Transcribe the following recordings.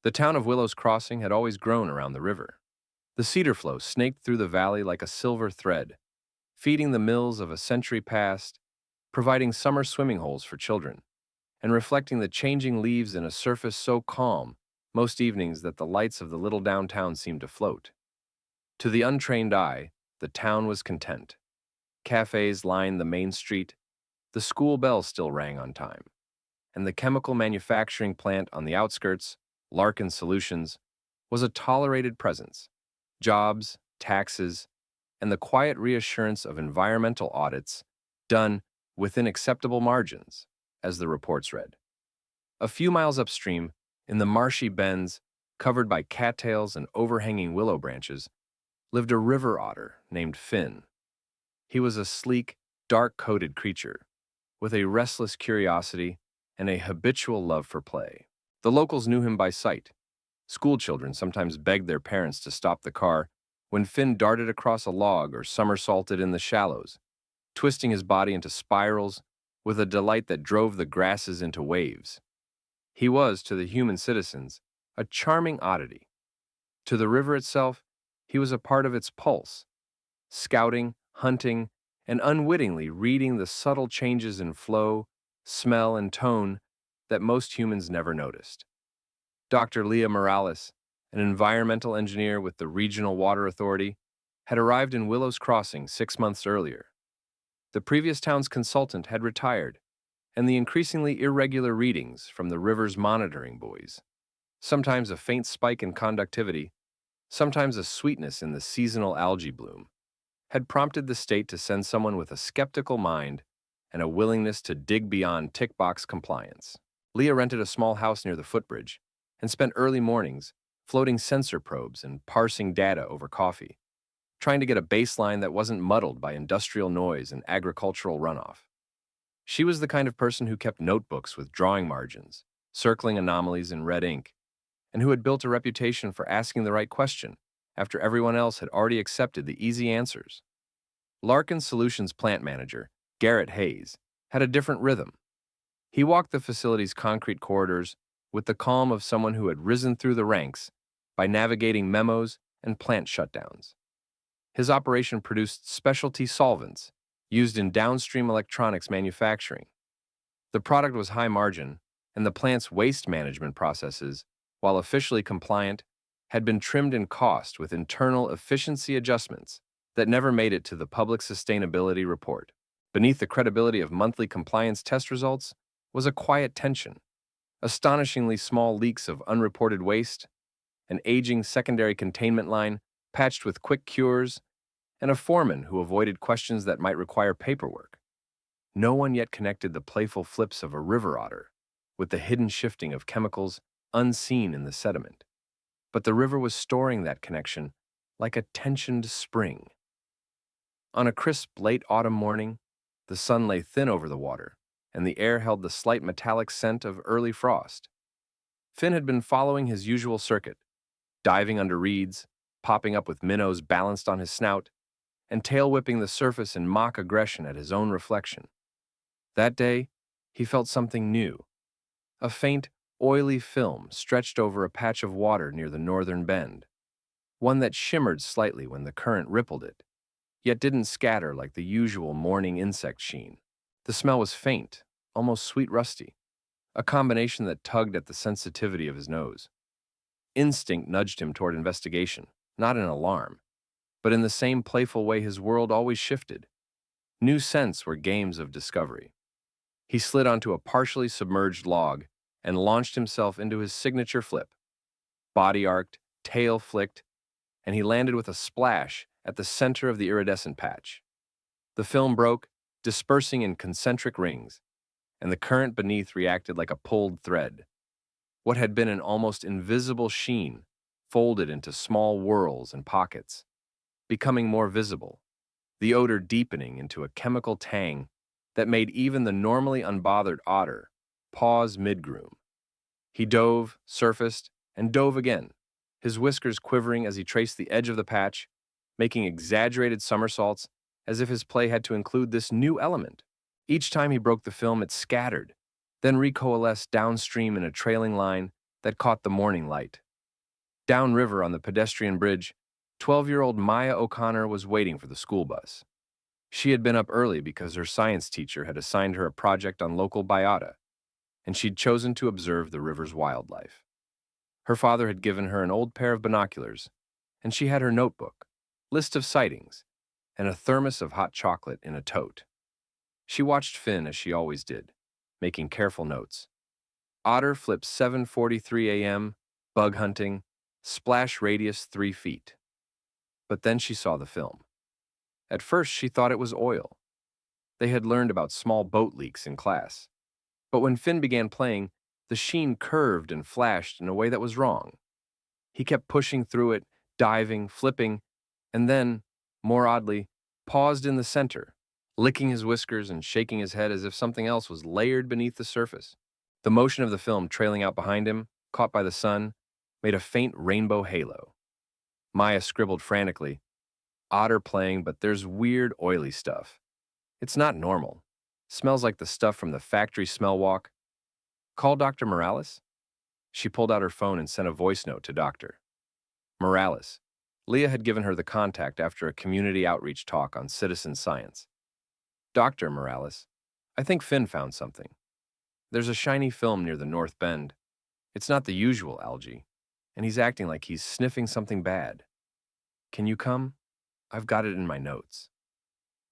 The town of Willow's Crossing had always grown around the river. The cedar flow snaked through the valley like a silver thread, feeding the mills of a century past, providing summer swimming holes for children, and reflecting the changing leaves in a surface so calm most evenings that the lights of the little downtown seemed to float. To the untrained eye, the town was content. Cafes lined the main street, the school bell still rang on time, and the chemical manufacturing plant on the outskirts, Larkin Solutions, was a tolerated presence. Jobs, taxes, and the quiet reassurance of environmental audits done within acceptable margins, as the reports read. A few miles upstream, in the marshy bends covered by cattails and overhanging willow branches, lived a river otter named Finn. He was a sleek, dark-coated creature, with a restless curiosity and a habitual love for play. The locals knew him by sight. Schoolchildren sometimes begged their parents to stop the car when Finn darted across a log or somersaulted in the shallows, twisting his body into spirals with a delight that drove the grasses into waves. He was, to the human citizens, a charming oddity. To the river itself, he was a part of its pulse, scouting, hunting, and unwittingly reading the subtle changes in flow, smell, and tone that most humans never noticed. Dr. Leah Morales, an environmental engineer with the Regional Water Authority, had arrived in Willow's Crossing 6 months earlier. The previous town's consultant had retired, and the increasingly irregular readings from the river's monitoring buoys, sometimes a faint spike in conductivity, sometimes a sweetness in the seasonal algae bloom, had prompted the state to send someone with a skeptical mind and a willingness to dig beyond tick-box compliance. Leah rented a small house near the footbridge and spent early mornings floating sensor probes and parsing data over coffee, trying to get a baseline that wasn't muddled by industrial noise and agricultural runoff. She was the kind of person who kept notebooks with drawing margins, circling anomalies in red ink, and who had built a reputation for asking the right question after everyone else had already accepted the easy answers. Larkin Solutions plant manager, Garrett Hayes, had a different rhythm. He walked the facility's concrete corridors with the calm of someone who had risen through the ranks by navigating memos and plant shutdowns. His operation produced specialty solvents used in downstream electronics manufacturing. The product was high margin, and the plant's waste management processes, while officially compliant, had been trimmed in cost with internal efficiency adjustments that never made it to the public sustainability report. Beneath the credibility of monthly compliance test results was a quiet tension, astonishingly small leaks of unreported waste, an aging secondary containment line patched with quick cures, and a foreman who avoided questions that might require paperwork. No one yet connected the playful flips of a river otter with the hidden shifting of chemicals unseen in the sediment. But the river was storing that connection like a tensioned spring. On a crisp late autumn morning, the sun lay thin over the water, and the air held the slight metallic scent of early frost. Finn had been following his usual circuit, diving under reeds, popping up with minnows balanced on his snout, and tail-whipping the surface in mock aggression at his own reflection. That day, he felt something new. A faint, oily film stretched over a patch of water near the northern bend, one that shimmered slightly when the current rippled it, yet didn't scatter like the usual morning insect sheen. The smell was faint, almost sweet rusty, a combination that tugged at the sensitivity of his nose. Instinct nudged him toward investigation, not in alarm, but in the same playful way his world always shifted. New scents were games of discovery. He slid onto a partially submerged log and launched himself into his signature flip. Body arced, tail flicked, and he landed with a splash at the center of the iridescent patch. The film broke, dispersing in concentric rings, and the current beneath reacted like a pulled thread. What had been an almost invisible sheen folded into small whorls and pockets, becoming more visible, the odor deepening into a chemical tang that made even the normally unbothered otter pause mid-groom. He dove, surfaced, and dove again, his whiskers quivering as he traced the edge of the patch, making exaggerated somersaults as if his play had to include this new element. Each time he broke the film, it scattered, then recoalesced downstream in a trailing line that caught the morning light. Downriver on the pedestrian bridge, 12-year-old Maya O'Connor was waiting for the school bus. She had been up early because her science teacher had assigned her a project on local biota, and she'd chosen to observe the river's wildlife. Her father had given her an old pair of binoculars, and she had her notebook, list of sightings, and a thermos of hot chocolate in a tote. She watched Finn as she always did, making careful notes. Otter flips 7:43 a.m., bug hunting, splash radius 3 feet. But then she saw the film. At first, she thought it was oil. They had learned about small boat leaks in class. But when Finn began playing, the sheen curved and flashed in a way that was wrong. He kept pushing through it, diving, flipping, and then, more oddly, paused in the center, licking his whiskers and shaking his head as if something else was layered beneath the surface. The motion of the film trailing out behind him, caught by the sun, made a faint rainbow halo. Maya scribbled frantically, "Otter playing, but there's weird, oily stuff. It's not normal. Smells like the stuff from the factory smell walk. Call Dr. Morales?" She pulled out her phone and sent a voice note to Dr. Morales. Leah had given her the contact after a community outreach talk on citizen science. "Dr. Morales, I think Finn found something. There's a shiny film near the North Bend. It's not the usual algae, and he's acting like he's sniffing something bad. Can you come? I've got it in my notes."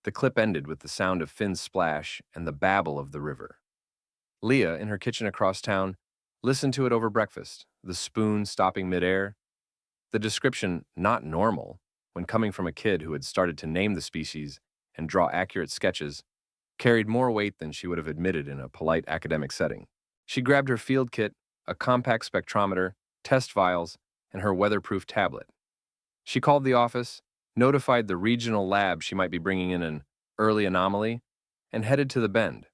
The clip ended with the sound of Finn's splash and the babble of the river. Leah, in her kitchen across town, listened to it over breakfast, the spoon stopping midair. The description, "not normal," when coming from a kid who had started to name the species and draw accurate sketches, carried more weight than she would have admitted in a polite academic setting. She grabbed her field kit, a compact spectrometer, test vials, and her weatherproof tablet. She called the office, notified the regional lab she might be bringing in an early anomaly, and headed to the Bend.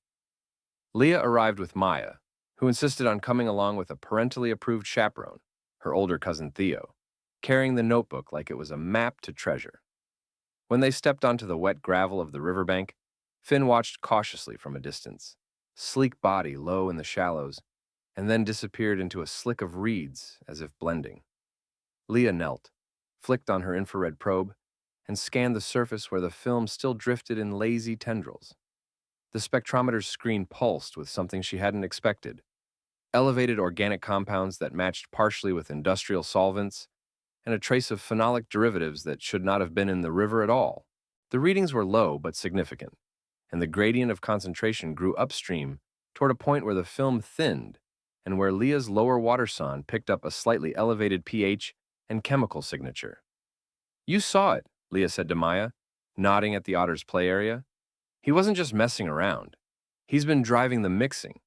Leah arrived with Maya, who insisted on coming along with a parentally approved chaperone, her older cousin Theo, carrying the notebook like it was a map to treasure. When they stepped onto the wet gravel of the riverbank, Finn watched cautiously from a distance, sleek body low in the shallows, and then disappeared into a slick of reeds as if blending. Leah knelt, flicked on her infrared probe, and scanned the surface where the film still drifted in lazy tendrils. The spectrometer's screen pulsed with something she hadn't expected: elevated organic compounds that matched partially with industrial solvents, and a trace of phenolic derivatives that should not have been in the river at all. The readings were low but significant, and the gradient of concentration grew upstream toward a point where the film thinned and where Leah's lower water sonde picked up a slightly elevated pH and chemical signature. "You saw it," Leah said to Maya, nodding at the otter's play area. "He wasn't just messing around. He's been driving the mixing.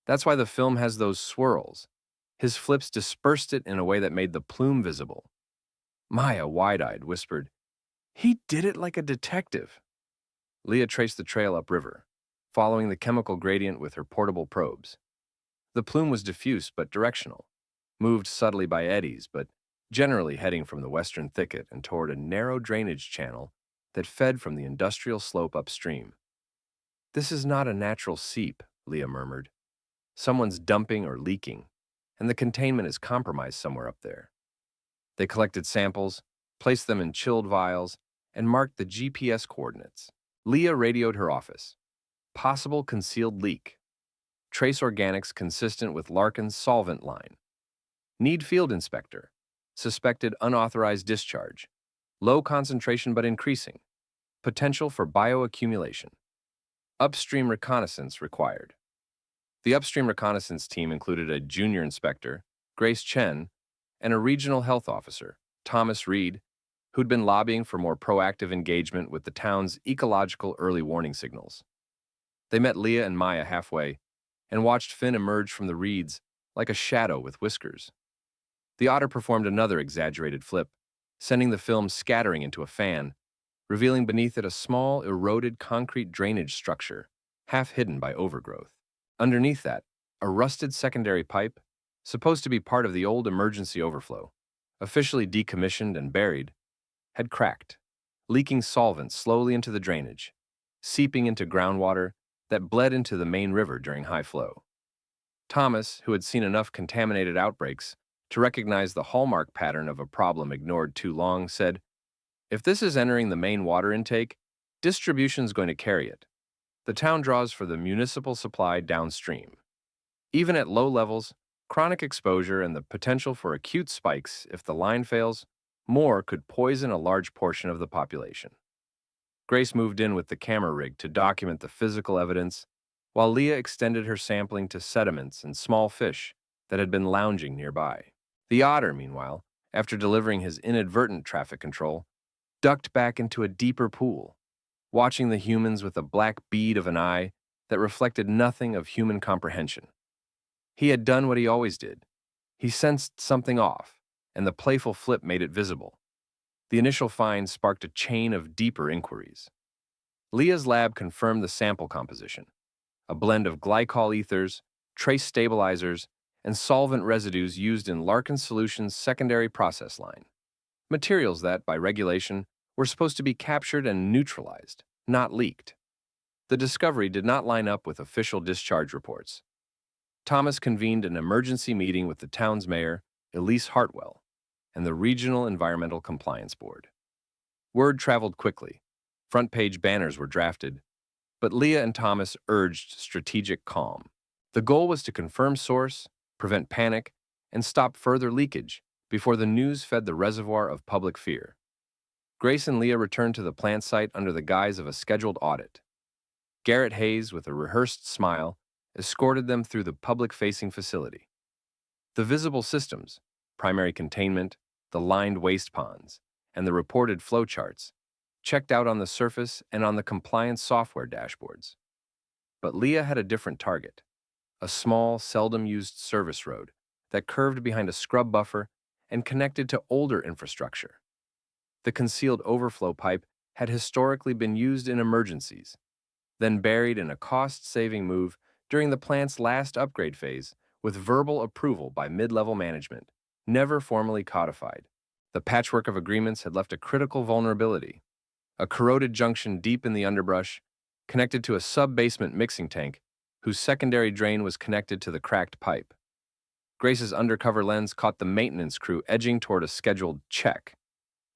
That's why the film has those swirls. His flips dispersed it in a way that made the plume visible." Maya, wide-eyed, whispered, "He did it like a detective." Leah traced the trail upriver, following the chemical gradient with her portable probes. The plume was diffuse but directional, moved subtly by eddies, but generally heading from the western thicket and toward a narrow drainage channel that fed from the industrial slope upstream. "This is not a natural seep," Leah murmured. "Someone's dumping or leaking, and the containment is compromised somewhere up there." They collected samples, placed them in chilled vials, and marked the GPS coordinates. Leah radioed her office. "Possible concealed leak. Trace organics consistent with Larkin's solvent line. Need field inspector. Suspected unauthorized discharge. Low concentration but increasing. Potential for bioaccumulation. Upstream reconnaissance required." The upstream reconnaissance team included a junior inspector, Grace Chen, and a regional health officer, Thomas Reed, who'd been lobbying for more proactive engagement with the town's ecological early warning signals. They met Leah and Maya halfway and watched Finn emerge from the reeds like a shadow with whiskers. The otter performed another exaggerated flip, sending the film scattering into a fan, revealing beneath it a small, eroded concrete drainage structure, half hidden by overgrowth. Underneath that, a rusted secondary pipe, supposed to be part of the old emergency overflow, officially decommissioned and buried, had cracked, leaking solvent slowly into the drainage, seeping into groundwater that bled into the main river during high flow. Thomas, who had seen enough contaminated outbreaks to recognize the hallmark pattern of a problem ignored too long, said, "If this is entering the main water intake, distribution's going to carry it. The town draws for the municipal supply downstream. Even at low levels, chronic exposure and the potential for acute spikes if the line fails, more could poison a large portion of the population." Grace moved in with the camera rig to document the physical evidence, while Leah extended her sampling to sediments and small fish that had been lounging nearby. The otter, meanwhile, after delivering his inadvertent traffic control, ducked back into a deeper pool, watching the humans with a black bead of an eye that reflected nothing of human comprehension. He had done what he always did. He sensed something off, and the playful flip made it visible. The initial find sparked a chain of deeper inquiries. Leah's lab confirmed the sample composition, a blend of glycol ethers, trace stabilizers, and solvent residues used in Larkin Solutions' secondary process line. Materials that, by regulation, were supposed to be captured and neutralized, not leaked. The discovery did not line up with official discharge reports. Thomas convened an emergency meeting with the town's mayor, Elise Hartwell, and the Regional Environmental Compliance Board. Word traveled quickly. Front-page banners were drafted, but Leah and Thomas urged strategic calm. The goal was to confirm source, prevent panic, and stop further leakage before the news fed the reservoir of public fear. Grace and Leah returned to the plant site under the guise of a scheduled audit. Garrett Hayes, with a rehearsed smile, escorted them through the public-facing facility. The visible systems, primary containment, the lined waste ponds, and the reported flowcharts, checked out on the surface and on the compliance software dashboards. But Leah had a different target, a small, seldom-used service road that curved behind a scrub buffer and connected to older infrastructure. The concealed overflow pipe had historically been used in emergencies, then buried in a cost-saving move during the plant's last upgrade phase with verbal approval by mid-level management, never formally codified. The patchwork of agreements had left a critical vulnerability, a corroded junction deep in the underbrush, connected to a sub-basement mixing tank whose secondary drain was connected to the cracked pipe. Grace's undercover lens caught the maintenance crew edging toward a scheduled check,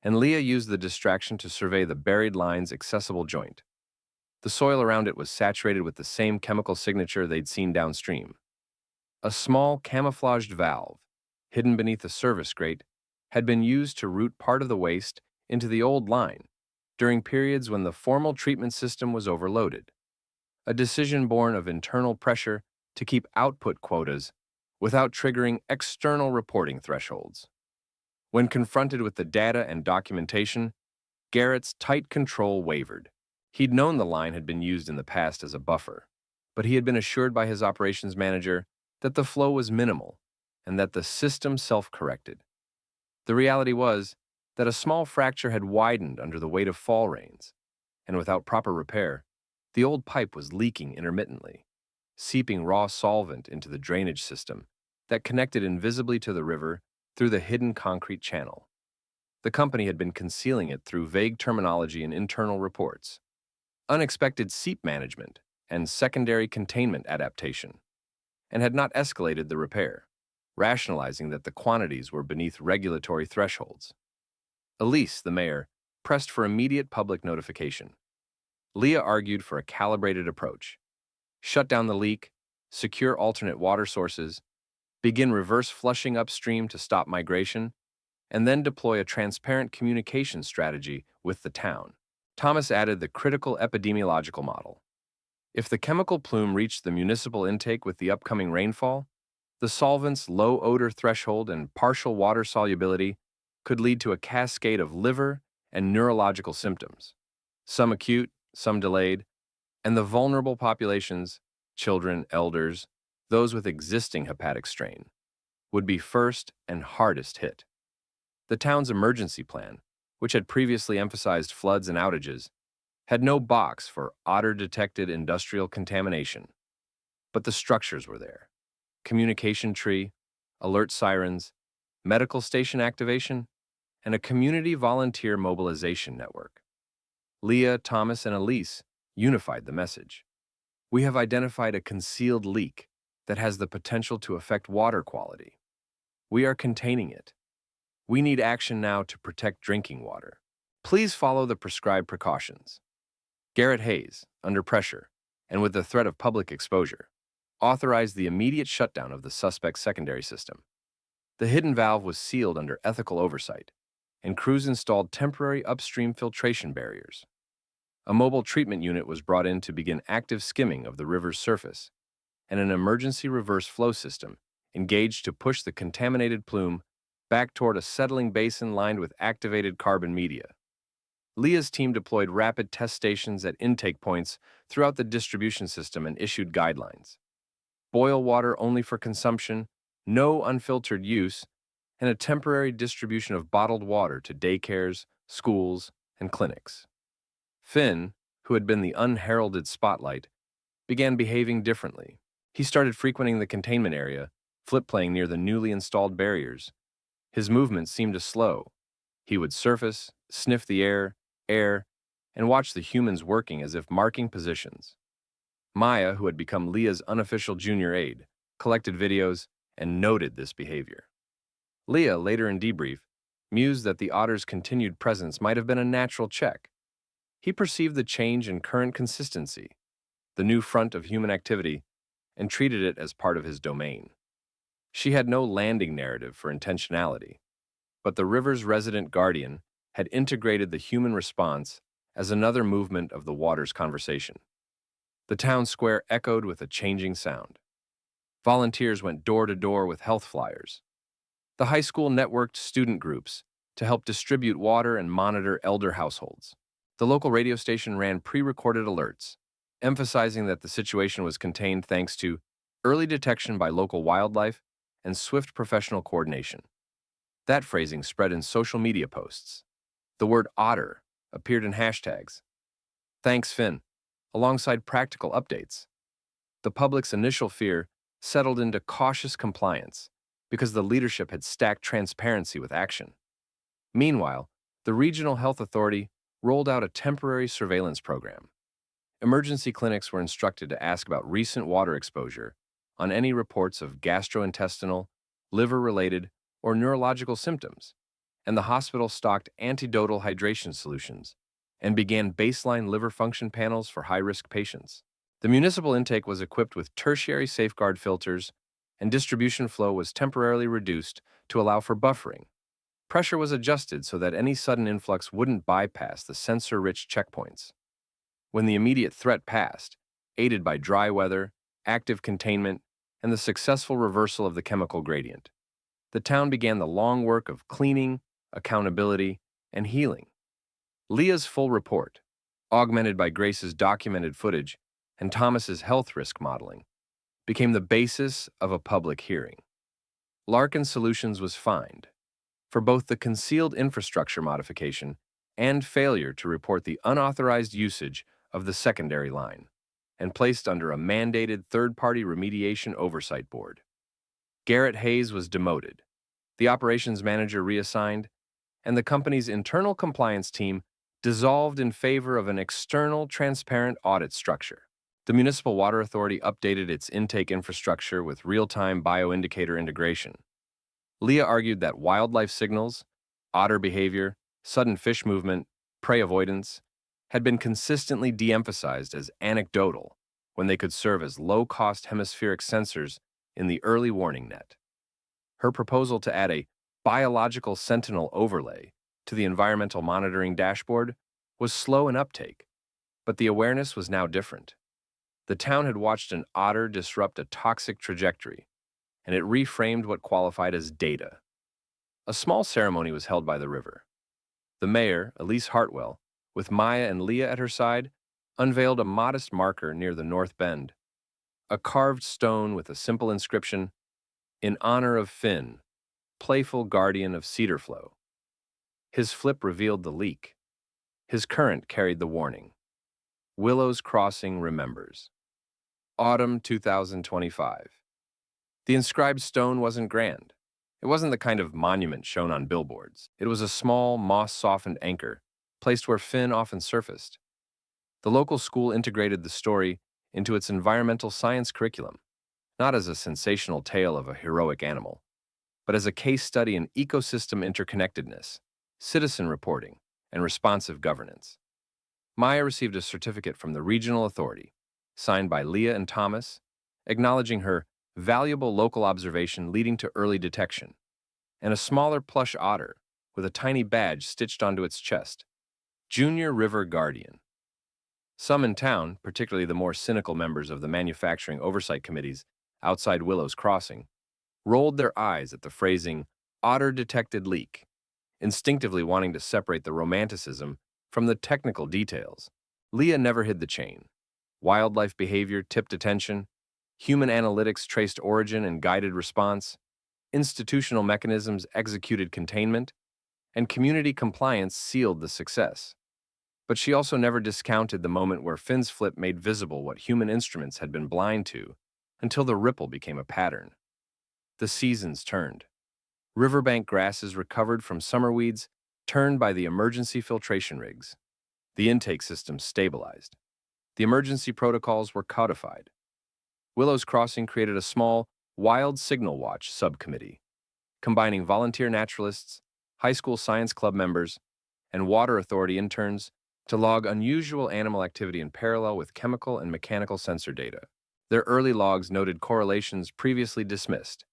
and Leah used the distraction to survey the buried line's accessible joint. The soil around it was saturated with the same chemical signature they'd seen downstream. A small camouflaged valve, hidden beneath a service grate, had been used to route part of the waste into the old line during periods when the formal treatment system was overloaded, a decision born of internal pressure to keep output quotas without triggering external reporting thresholds. When confronted with the data and documentation, Garrett's tight control wavered. He'd known the line had been used in the past as a buffer, but he had been assured by his operations manager that the flow was minimal and that the system self-corrected. The reality was that a small fracture had widened under the weight of fall rains, and without proper repair, the old pipe was leaking intermittently, seeping raw solvent into the drainage system that connected invisibly to the river through the hidden concrete channel. The company had been concealing it through vague terminology and internal reports, unexpected seep management, and secondary containment adaptation, and had not escalated the repair, rationalizing that the quantities were beneath regulatory thresholds. Elise, the mayor, pressed for immediate public notification. Leah argued for a calibrated approach. Shut down the leak, secure alternate water sources, begin reverse flushing upstream to stop migration, and then deploy a transparent communication strategy with the town. Thomas added the critical epidemiological model. If the chemical plume reached the municipal intake with the upcoming rainfall, the solvent's low odor threshold and partial water solubility could lead to a cascade of liver and neurological symptoms, some acute, some delayed, and the vulnerable populations, children, elders, those with existing hepatic strain, would be first and hardest hit. The town's emergency plan, which had previously emphasized floods and outages, had no box for otter-detected industrial contamination. But the structures were there. Communication tree, alert sirens, medical station activation, and a community volunteer mobilization network. Leah, Thomas, and Elise unified the message. We have identified a concealed leak, that has the potential to affect water quality. We are containing it. We need action now to protect drinking water. Please follow the prescribed precautions. Garrett Hayes, under pressure, and with the threat of public exposure, authorized the immediate shutdown of the suspect's secondary system. The hidden valve was sealed under ethical oversight, and crews installed temporary upstream filtration barriers. A mobile treatment unit was brought in to begin active skimming of the river's surface, and an emergency reverse flow system engaged to push the contaminated plume back toward a settling basin lined with activated carbon media. Leah's team deployed rapid test stations at intake points throughout the distribution system and issued guidelines. Boil water only for consumption, no unfiltered use, and a temporary distribution of bottled water to daycares, schools, and clinics. Finn, who had been the unheralded spotlight, began behaving differently. He started frequenting the containment area, flip-playing near the newly installed barriers. His movements seemed to slow. He would surface, sniff the air, and watch the humans working as if marking positions. Maya, who had become Leah's unofficial junior aide, collected videos and noted this behavior. Leah, later in debrief, mused that the Otter's continued presence might have been a natural check. He perceived the change in current consistency, the new front of human activity, and treated it as part of his domain. She had no landing narrative for intentionality, but the river's resident guardian had integrated the human response as another movement of the water's conversation. The town square echoed with a changing sound. Volunteers went door to door with health flyers. The high school networked student groups to help distribute water and monitor elder households. The local radio station ran pre-recorded alerts, emphasizing that the situation was contained thanks to early detection by local wildlife and swift professional coordination. That phrasing spread in social media posts. The word Otter appeared in hashtags. Thanks, Finn, alongside practical updates. The public's initial fear settled into cautious compliance because the leadership had stacked transparency with action. Meanwhile, the regional health authority rolled out a temporary surveillance program. Emergency clinics were instructed to ask about recent water exposure on any reports of gastrointestinal, liver-related, or neurological symptoms, and the hospital stocked antidotal hydration solutions and began baseline liver function panels for high-risk patients. The municipal intake was equipped with tertiary safeguard filters, and distribution flow was temporarily reduced to allow for buffering. Pressure was adjusted so that any sudden influx wouldn't bypass the sensor-rich checkpoints. When the immediate threat passed, aided by dry weather, active containment, and the successful reversal of the chemical gradient, the town began the long work of cleaning, accountability, and healing. Leah's full report, augmented by Grace's documented footage and Thomas's health risk modeling, became the basis of a public hearing. Larkin Solutions was fined for both the concealed infrastructure modification and failure to report the unauthorized usage of the secondary line, and placed under a mandated third-party remediation oversight board. Garrett Hayes was demoted, the operations manager reassigned, and the company's internal compliance team dissolved in favor of an external, transparent audit structure. The Municipal Water Authority updated its intake infrastructure with real-time bioindicator integration. Leah argued that wildlife signals, otter behavior, sudden fish movement, prey avoidance, had been consistently de-emphasized as anecdotal when they could serve as low-cost hemispheric sensors in the early warning net. Her proposal to add a biological sentinel overlay to the environmental monitoring dashboard was slow in uptake, but the awareness was now different. The town had watched an otter disrupt a toxic trajectory, and it reframed what qualified as data. A small ceremony was held by the river. The mayor, Elise Hartwell, with Maya and Leah at her side, unveiled a modest marker near the north bend, a carved stone with a simple inscription, "In honor of Finn, playful guardian of cedar flow." His flip revealed the leak. His current carried the warning. Willows Crossing remembers. Autumn 2025. The inscribed stone wasn't grand. It wasn't the kind of monument shown on billboards. It was a small, moss-softened anchor, placed where Finn often surfaced. The local school integrated the story into its environmental science curriculum, not as a sensational tale of a heroic animal, but as a case study in ecosystem interconnectedness, citizen reporting, and responsive governance. Maya received a certificate from the regional authority, signed by Leah and Thomas, acknowledging her valuable local observation leading to early detection, and a smaller plush otter with a tiny badge stitched onto its chest, Junior River Guardian. Some in town, particularly the more cynical members of the manufacturing oversight committees outside Willow's Crossing, rolled their eyes at the phrasing, "Otter detected leak," instinctively wanting to separate the romanticism from the technical details. Leah never hid the chain. Wildlife behavior tipped attention, human analytics traced origin and guided response, institutional mechanisms executed containment, and community compliance sealed the success. But she also never discounted the moment where Finn's flip made visible what human instruments had been blind to until the ripple became a pattern. The seasons turned. Riverbank grasses recovered from summer weeds, turned by the emergency filtration rigs. The intake system stabilized. The emergency protocols were codified. Willow's Crossing created a small Wild Signal Watch subcommittee, combining volunteer naturalists, high school science club members, and water authority interns to log unusual animal activity in parallel with chemical and mechanical sensor data. Their early logs noted correlations previously dismissed: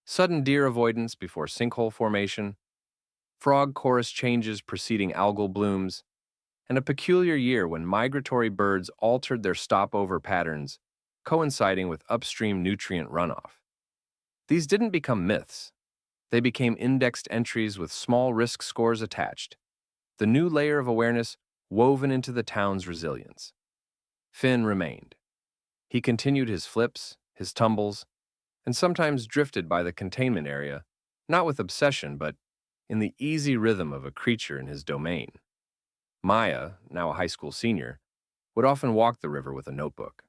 sudden deer avoidance before sinkhole formation, frog chorus changes preceding algal blooms, and a peculiar year when migratory birds altered their stopover patterns, coinciding with upstream nutrient runoff. These didn't become myths. They became indexed entries with small risk scores attached, the new layer of awareness woven into the town's resilience. Finn remained. He continued his flips, his tumbles, and sometimes drifted by the containment area, not with obsession, but in the easy rhythm of a creature in his domain. Maya, now a high school senior, would often walk the river with a notebook,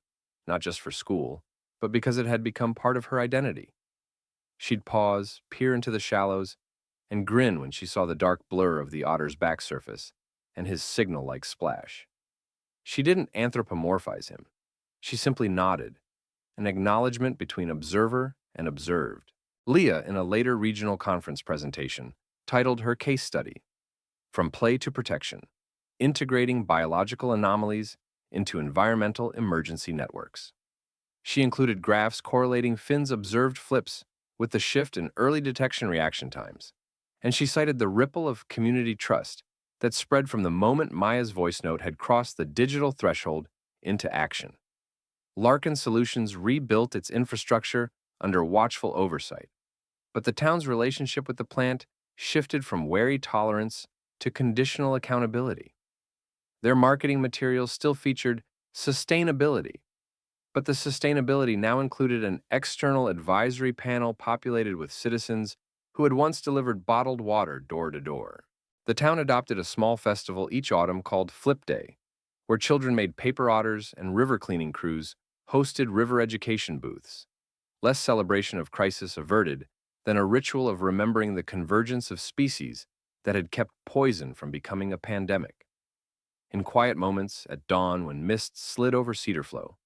not just for school, but because it had become part of her identity. She'd pause, peer into the shallows, and grin when she saw the dark blur of the otter's back surface and his signal-like splash. She didn't anthropomorphize him. She simply nodded, an acknowledgement between observer and observed. Leah, in a later regional conference presentation, titled her case study, "From Play to Protection: Integrating Biological Anomalies into Environmental Emergency Networks." She included graphs correlating Finn's observed flips with the shift in early detection reaction times, and she cited the ripple of community trust that spread from the moment Maya's voice note had crossed the digital threshold into action. Larkin Solutions rebuilt its infrastructure under watchful oversight, but the town's relationship with the plant shifted from wary tolerance to conditional accountability. Their marketing materials still featured sustainability, but the sustainability now included an external advisory panel populated with citizens who had once delivered bottled water door to door. The town adopted a small festival each autumn called Flip Day, where children made paper otters and river cleaning crews hosted river education booths. Less celebration of crisis averted than a ritual of remembering the convergence of species that had kept poison from becoming a pandemic. In quiet moments at dawn when mist slid over Cedar Flow,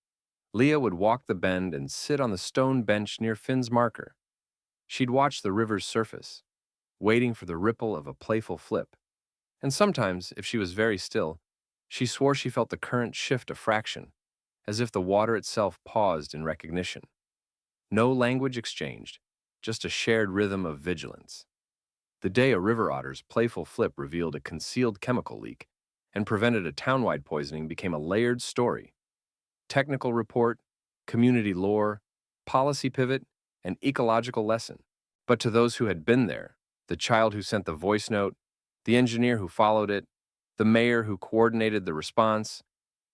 Leah would walk the bend and sit on the stone bench near Finn's marker. She'd watch the river's surface, waiting for the ripple of a playful flip. And sometimes, if she was very still, she swore she felt the current shift a fraction, as if the water itself paused in recognition. No language exchanged, just a shared rhythm of vigilance. The day a river otter's playful flip revealed a concealed chemical leak and prevented a townwide poisoning became a layered story. Technical report, community lore, policy pivot, and ecological lesson. But to those who had been there, the child who sent the voice note, the engineer who followed it, the mayor who coordinated the response,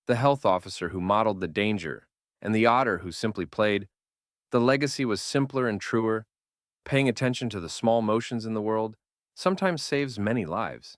the health officer who modeled the danger, and the otter who simply played, the legacy was simpler and truer. Paying attention to the small motions in the world sometimes saves many lives.